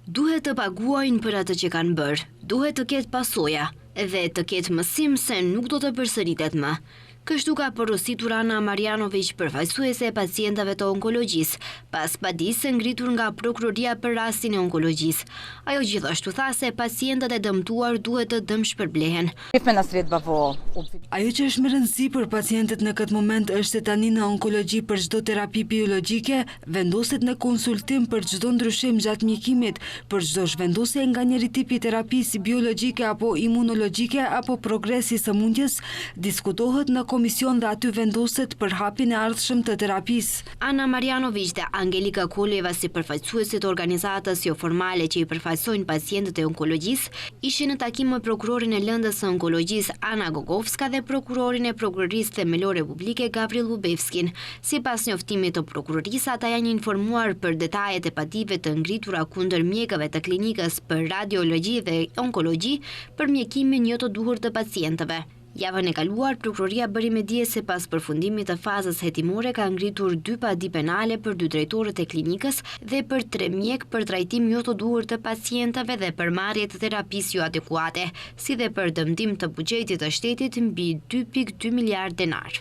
Duhet të paguajnë për atë që kanë bërë, duhet të ketë pasoja dhe të ketë mësim se nuk do të përsëritet më. Kështu ka porositur Ana Marjanović, përfaqësuese e pacientëve të onkologjisë, pas padisë së ngritur nga prokuroria për rastin e onkologjisë. Ajo gjithashtu tha se pacientët e dëmtuar duhet të dëmshpërblehen. Ajo që është më rëndësi për pacientët në këtë moment është se tani në onkologji për çdo terapi biologjike vendoset në konsultim për çdo ndryshim gjatë mjekimit, për çdo zhvendosje nga njëri tipi terapisë biologjike apo imunologjike apo progresi i sëmundjes, diskutohet në komision dhe aty vendoset për hapjen e ardhshëm të terapisë. Ana Marjanović dhe Angelika Koleva, si përfaqësuesit e organizatës jo formale që i përfaqësojnë pacientët e onkologjisë, ishin në takim me prokurorin e lëndës së onkologjisë Ana Gogovska dhe prokurorin e Prokurorisë Themelore Publike Gavril Lubevskin. Sipas njoftimit të prokurorisë, ata janë informuar për detajet e pative të ngritura kundër mjekëve të klinikës për radiologji dhe onkologji për mjekimin jo të duhur të pacientëve. Javën e kaluar, prokuroria bëri me dije se pas përfundimit të fazës hetimore ka ngritur 2 padi penale për 2 drejtorët e klinikës dhe për 3 mjek për trajtim jo të duhur të pacientëve dhe për marrje të terapisë jo adekuate, si dhe për dëmtim të buxhetit të shtetit mbi 2,2 miliardë denar.